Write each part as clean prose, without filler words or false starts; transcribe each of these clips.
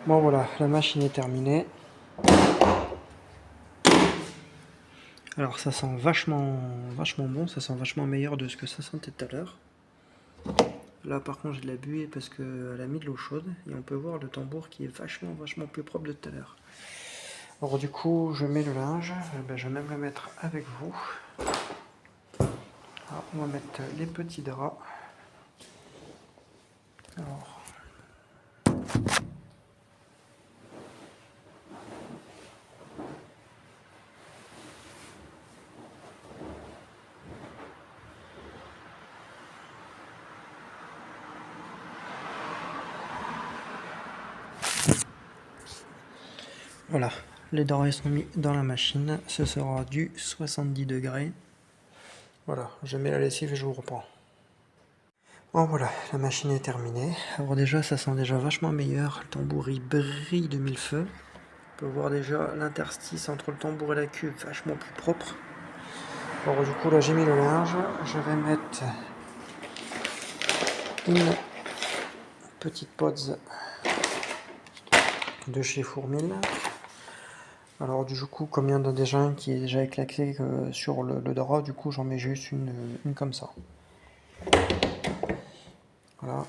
Bon voilà, la machine est terminée. Alors ça sent vachement bon, ça sent vachement meilleur de ce que ça sentait tout à l'heure. Là par contre j'ai de la buée parce qu'elle a mis de l'eau chaude et on peut voir le tambour qui est vachement plus propre de tout à l'heure. Alors du coup je mets le linge, je vais même le mettre avec vous. Alors, on va mettre les petits draps. Alors, voilà, les draps sont mis dans la machine, ce sera du 70 degrés. Voilà, je mets la lessive et je vous reprends. Bon voilà, la machine est terminée. Alors déjà, ça sent déjà vachement meilleur. Le tambour il brille de mille feux. On peut voir déjà l'interstice entre le tambour et la cuve vachement plus propre. Alors du coup là j'ai mis le linge. Je vais mettre une petite Pods de chez Fourmil. Alors du coup, comme il y en a déjà un qui est déjà éclaté sur le drap, du coup j'en mets juste une comme ça. Voilà.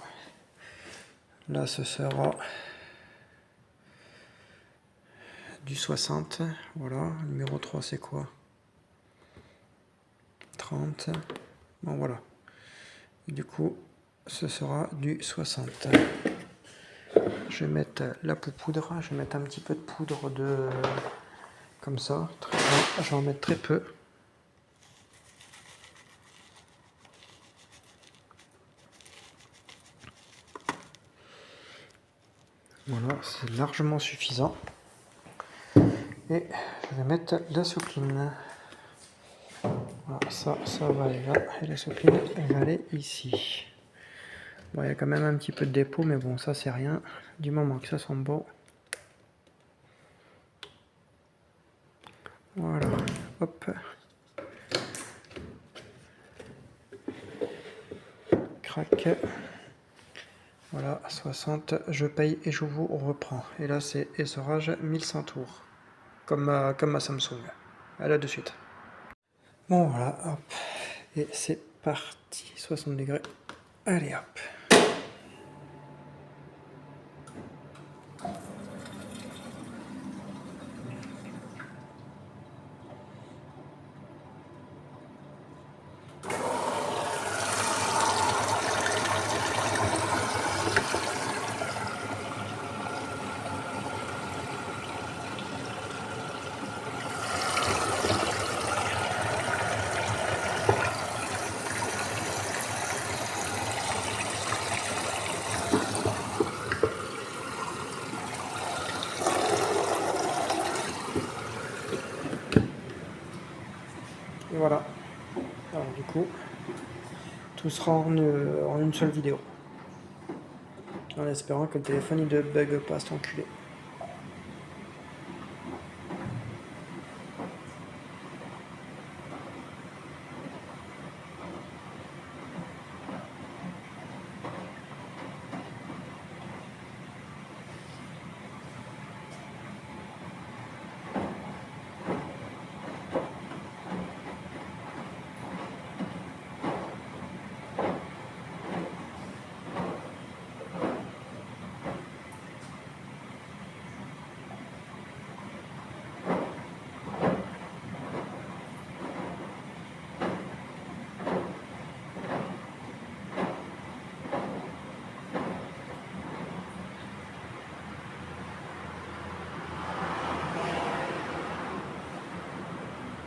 Là ce sera du 60. Voilà. Numéro 3 c'est quoi? 30. Bon voilà. Et du coup ce sera du 60. Je vais mettre la poudre. Je vais mettre un petit peu de poudre de... comme ça. Je vais en mettre très peu. Voilà, c'est largement suffisant. Et je vais mettre la soupline. Voilà, ça va aller là. Et la soupline, elle va aller ici. Bon, il y a quand même un petit peu de dépôt, mais bon, ça c'est rien. Du moment que ça sent bon. Voilà, hop. Crac. Voilà, 60, je paye et je vous reprends. Et là c'est essorage 1100 tours. Comme ma Samsung. À là de suite. Bon voilà, hop. Et c'est parti. 60 degrés. Allez hop. Et voilà. Alors du coup, tout sera en une seule vidéo. En espérant que le téléphone il ne bug pas cet enculé.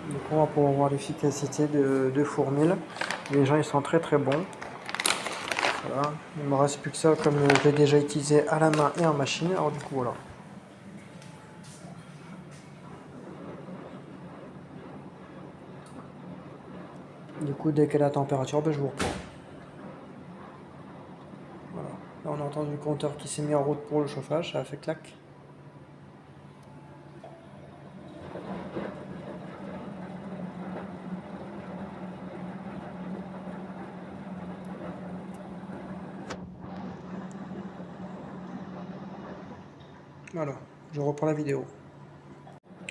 Donc on va pouvoir voir l'efficacité de Fourmil. Les gens ils sont très bons. Voilà. Il ne me reste plus que ça comme je l'ai déjà utilisé à la main et en machine. Alors du coup voilà. Du coup dès qu'elle a la température, je vous reprends. Voilà. Là on a entendu le compteur qui s'est mis en route pour le chauffage, ça a fait clac. Voilà, je reprends la vidéo.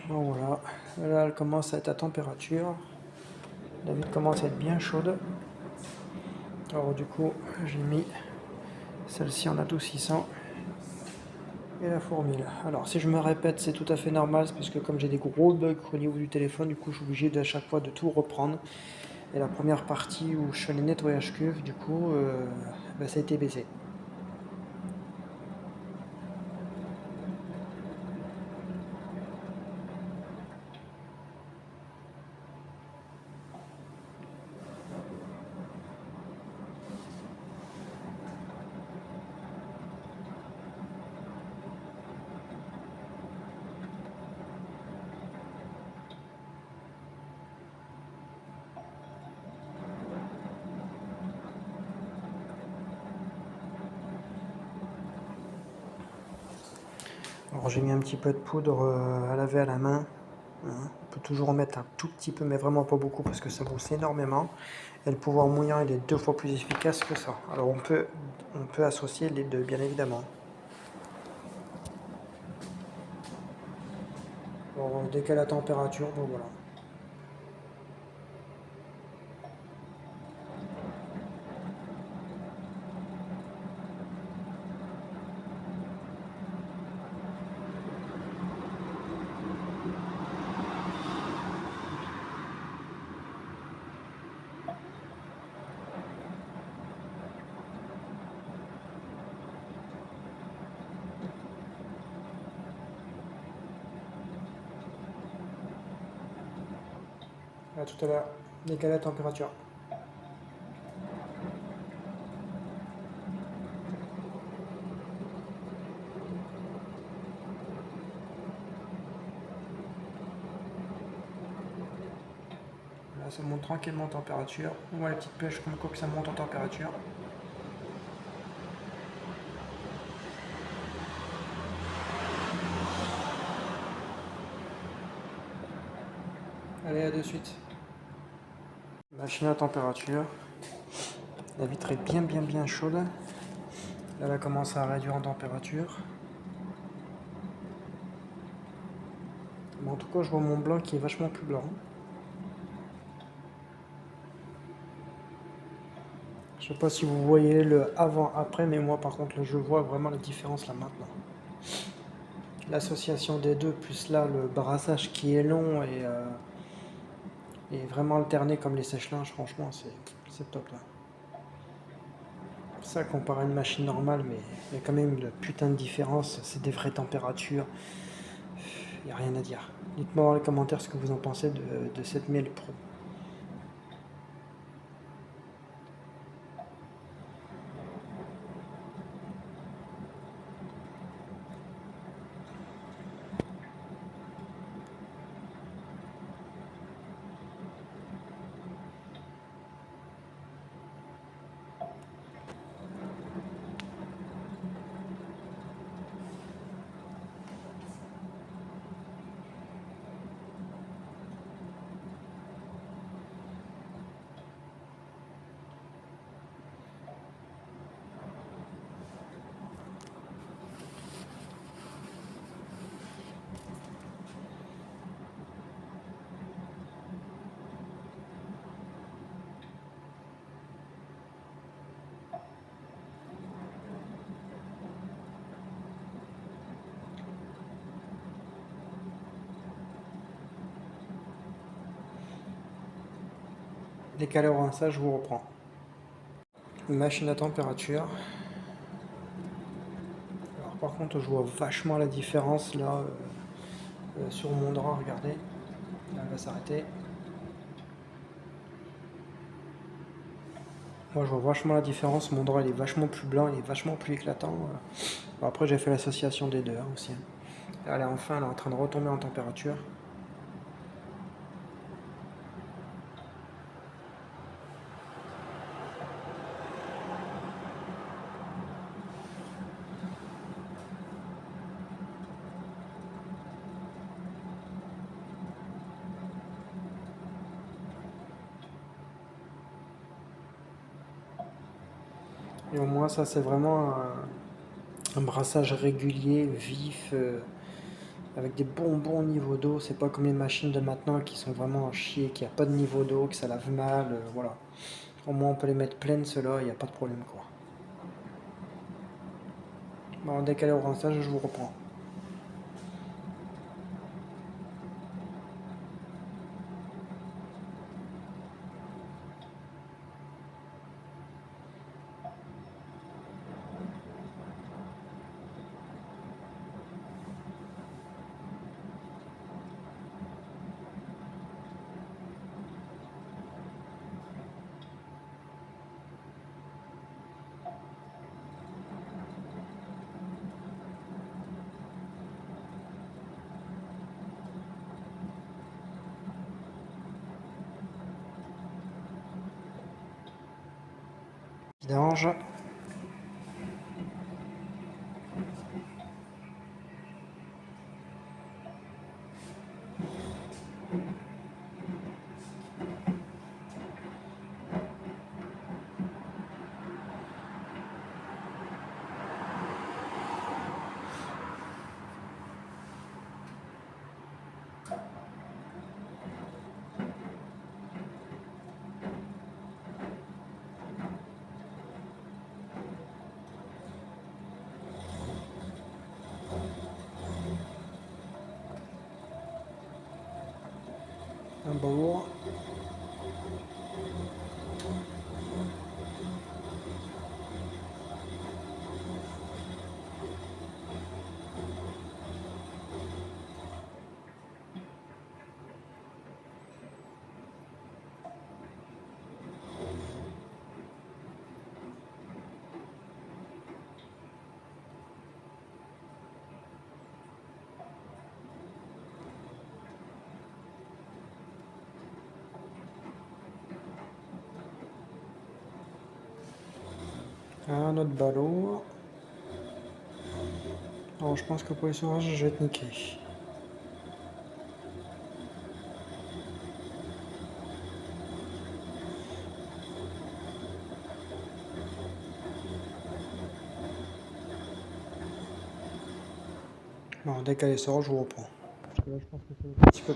Bon voilà, là elle commence à être à température. La vitre commence à être bien chaude. Alors du coup, j'ai mis celle-ci en adoucissant et la fourmile. Alors si je me répète, c'est tout à fait normal, c'est parce que comme j'ai des gros bugs au niveau du téléphone, du coup je suis obligé à chaque fois de tout reprendre. Et la première partie où je fais les nettoyages cuves, du coup, ça a été baissé. Alors j'ai mis un petit peu de poudre à laver à la main. Hein. On peut toujours en mettre un tout petit peu, mais vraiment pas beaucoup parce que ça brousse énormément. Et le pouvoir mouillant il est 2 fois plus efficace que ça. Alors on peut associer les deux, bien évidemment. Bon, dès qu'à la température, bon voilà. À tout à l'heure, dès qu'à la température. Là, ça monte tranquillement en température. On voit la petite pêche comme quoi que ça monte en température. Allez, à de suite. Machine à température. La vitre est bien chaude. Là, elle va commencer à réduire en température. Mais en tout cas, je vois mon blanc qui est vachement plus blanc. Je sais pas si vous voyez le avant-après, mais moi par contre, là, je vois vraiment la différence là maintenant. L'association des deux, plus là, le brassage qui est long et vraiment alterné comme les sèche-linges, franchement, c'est top là. Ça, comparé à une machine normale, mais il y a quand même une putain de différence. C'est des vraies températures. Il n'y a rien à dire. Dites-moi dans les commentaires ce que vous en pensez de cette Miele Pro. Décalé au rinçage, je vous reprends. Machine à température. Alors par contre, je vois vachement la différence là sur mon drap, regardez. Là, elle va s'arrêter. Moi, je vois vachement la différence. Mon drap, il est vachement plus blanc, il est vachement plus éclatant. Bon, après, j'ai fait l'association des deux aussi. Là, elle est enfin elle est en train de retomber en température. Et au moins, ça, c'est vraiment un brassage régulier, vif, avec des bons niveaux d'eau. C'est pas comme les machines de maintenant qui sont vraiment à chier, qui a pas de niveau d'eau, que ça lave mal, voilà. Au moins on peut les mettre pleines, ceux-là, il n'y a pas de problème quoi. Bon, dès qu'elle est au rinçage, je vous reprends. Vidange. Un bourre. Un autre ballot. Alors je pense que pour les sauvages, je vais être niqué. Bon, dès qu'elle sort, je vous reprends. Parce que là, je pense que c'est un petit peu...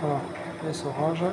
Voilà, l'essorage.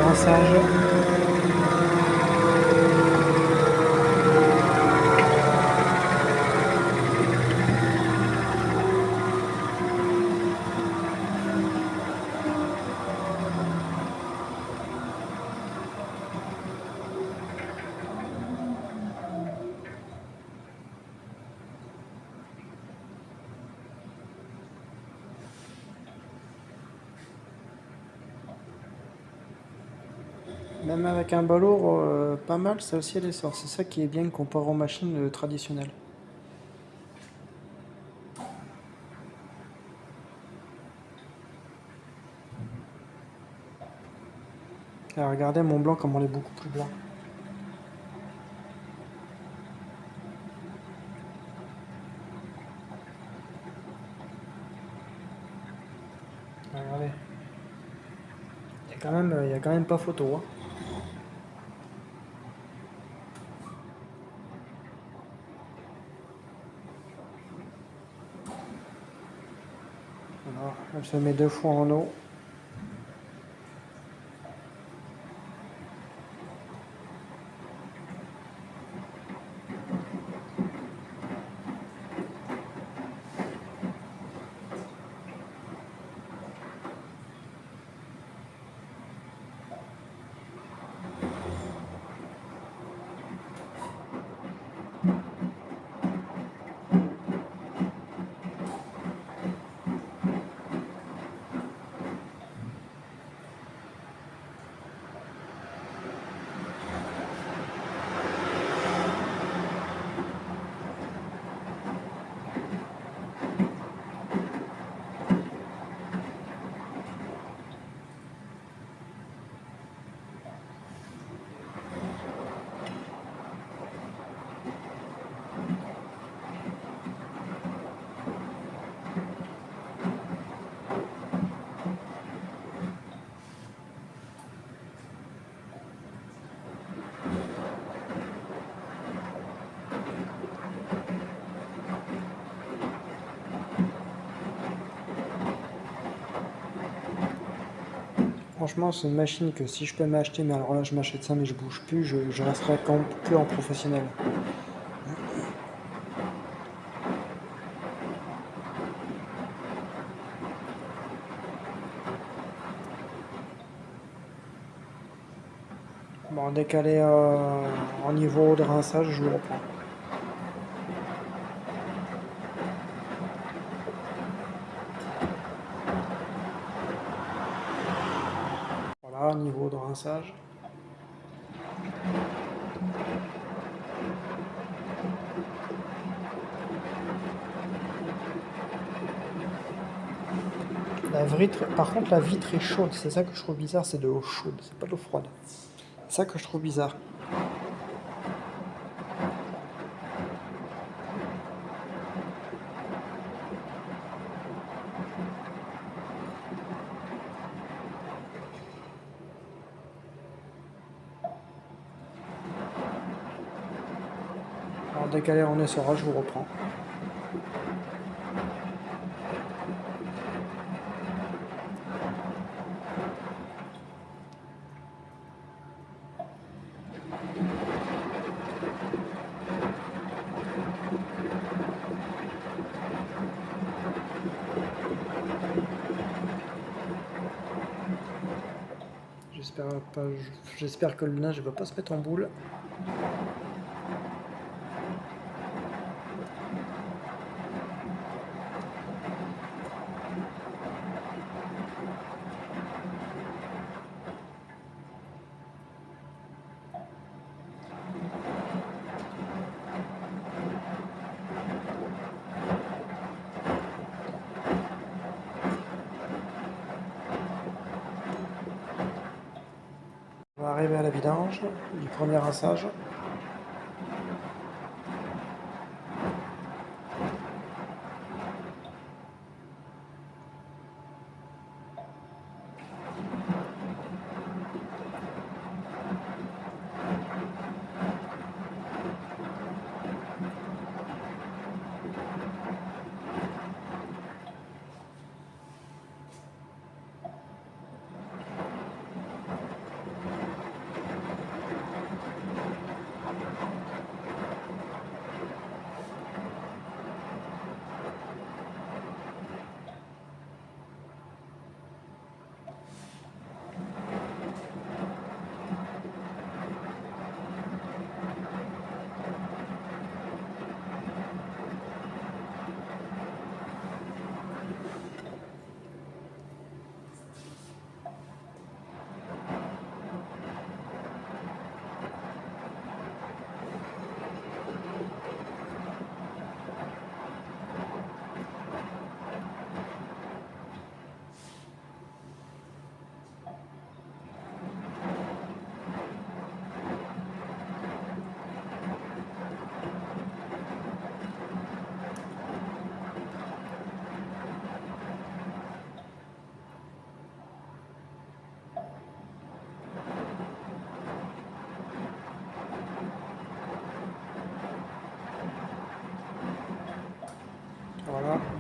Rinçage. Même avec un balourd pas mal, ça aussi elle sort. C'est ça qui est bien comparé aux machines traditionnelles. Alors regardez mon blanc comme on est beaucoup plus blanc. Regardez. Il y a quand même pas photo. Hein. Alors, elle se met 2 fois en eau. Franchement, c'est une machine que si je peux m'acheter, mais alors là, je m'achète ça, mais je bouge plus, je resterai que en professionnel. Bon, dès qu'elle est en niveau de rinçage, je vous reprends. Voilà, niveau de rinçage. Par contre, la vitre est chaude, c'est ça que je trouve bizarre, c'est de l'eau chaude, c'est pas de l'eau froide. C'est ça que je trouve bizarre. Alors dès qu'elle est en essorage, je vous reprends. J'espère que le linge ne va pas se mettre en boule. On va arriver à la vidange du premier rinçage.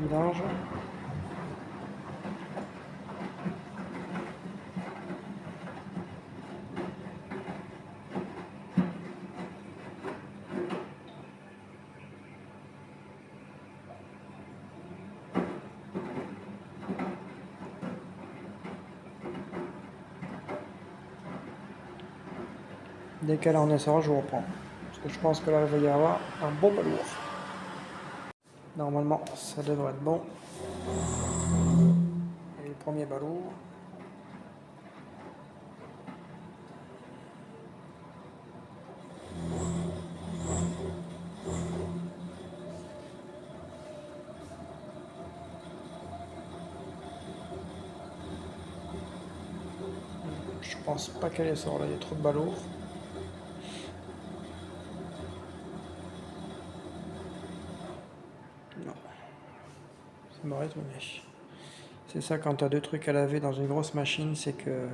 vidange. Dès qu'elle en essor, je vous reprends. Parce que je pense que là, il va y avoir un bon balourd. Normalement, ça devrait être bon. Et le premier balourd. Je pense pas qu'elle essor là, il y a trop de balourd. Non. Ça m'aurait étonné. C'est ça quand tu as deux trucs à laver dans une grosse machine, c'est que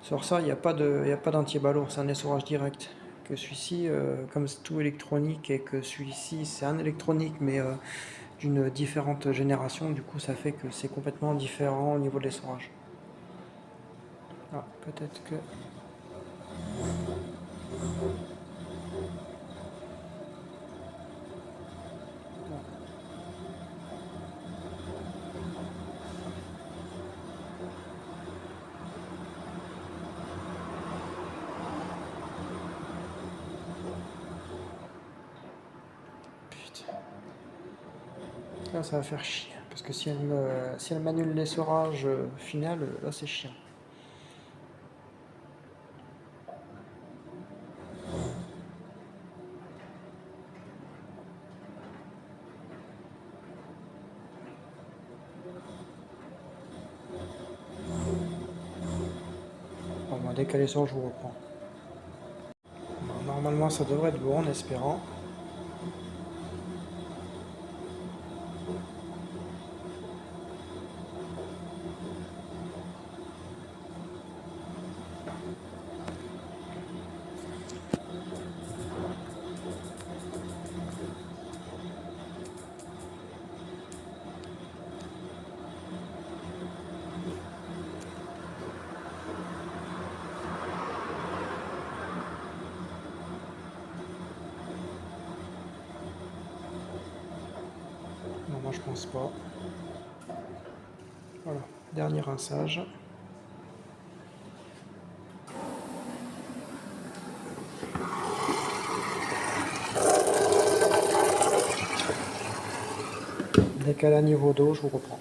sur ça, il n'y a pas d'anti-balourd, c'est un essorage direct. Que celui-ci, comme c'est tout électronique et que celui-ci c'est un électronique mais d'une différente génération, du coup ça fait que c'est complètement différent au niveau de l'essorage. Ah, peut-être que... Là, ça va faire chier. Parce que si elle m'annule l'essorage final, là c'est chiant. Bon, bah, dès qu'elle est sur, je vous reprends. Bon, normalement, ça devrait être bon en espérant. Non, moi je pense pas. Voilà, dernier rinçage. Dès qu'elle a niveau d'eau, je vous reprends.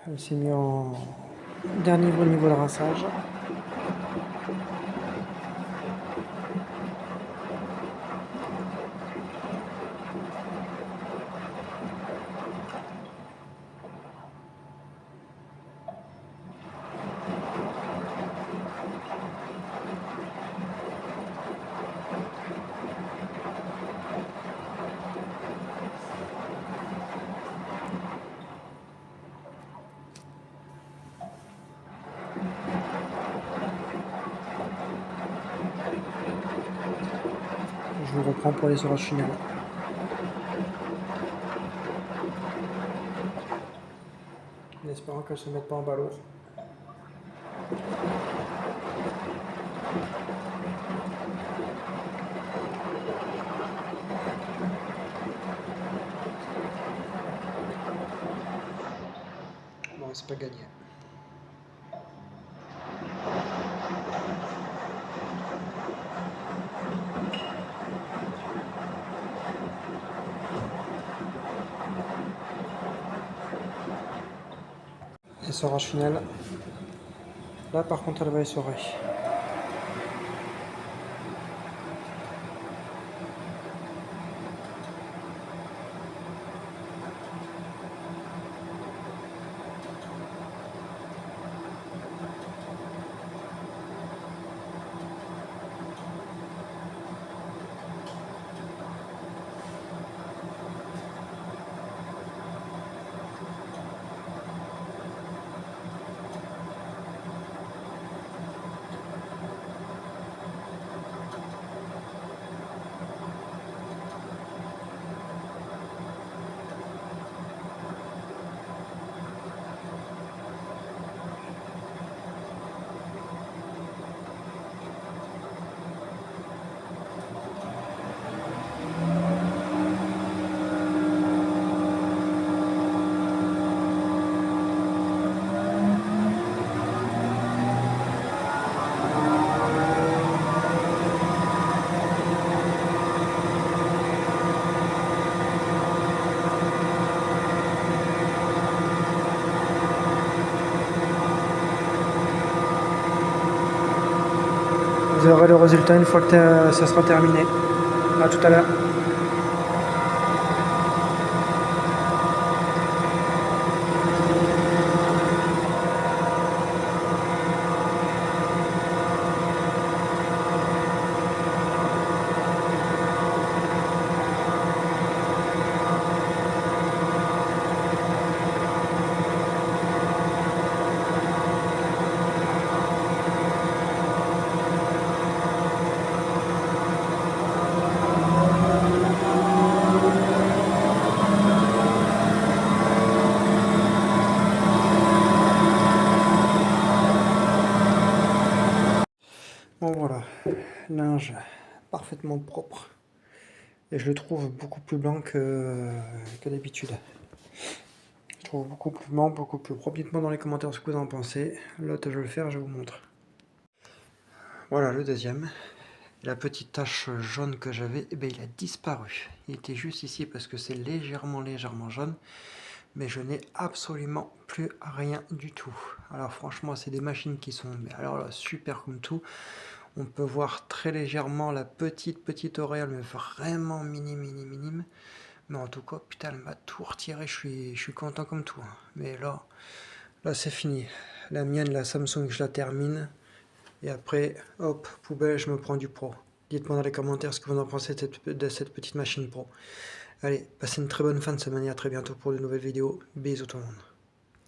Elle s'est mise en dernier niveau de rinçage. Je vous reprends pour l'essorage final. En espérant qu'elle ne se mette pas en balourd. Bon, c'est pas gagné. Essorage final. Là par contre elle va essorer. Vous aurez le résultat une fois que ça sera terminé. À tout à l'heure. Bon voilà, linge parfaitement propre. Et je le trouve beaucoup plus blanc que d'habitude. Je trouve beaucoup plus blanc, beaucoup plus propre. Dites-moi dans les commentaires ce que vous en pensez. L'autre, je vais le faire, je vous montre. Voilà le deuxième. La petite tache jaune que j'avais, eh bien, il a disparu. Il était juste ici parce que c'est légèrement jaune. Mais je n'ai absolument plus rien du tout. Alors franchement, c'est des machines qui sont alors là, super comme tout. On peut voir très légèrement la petite auréole, mais vraiment minime. Mais en tout cas, putain, elle m'a tout retiré, je suis content comme tout. Hein. Mais là c'est fini. La mienne, la Samsung, je la termine. Et après, hop, poubelle, je me prends du Pro. Dites-moi dans les commentaires ce que vous en pensez de cette petite machine Pro. Allez, passez une très bonne fin de semaine et à très bientôt pour de nouvelles vidéos. Bisous tout le monde.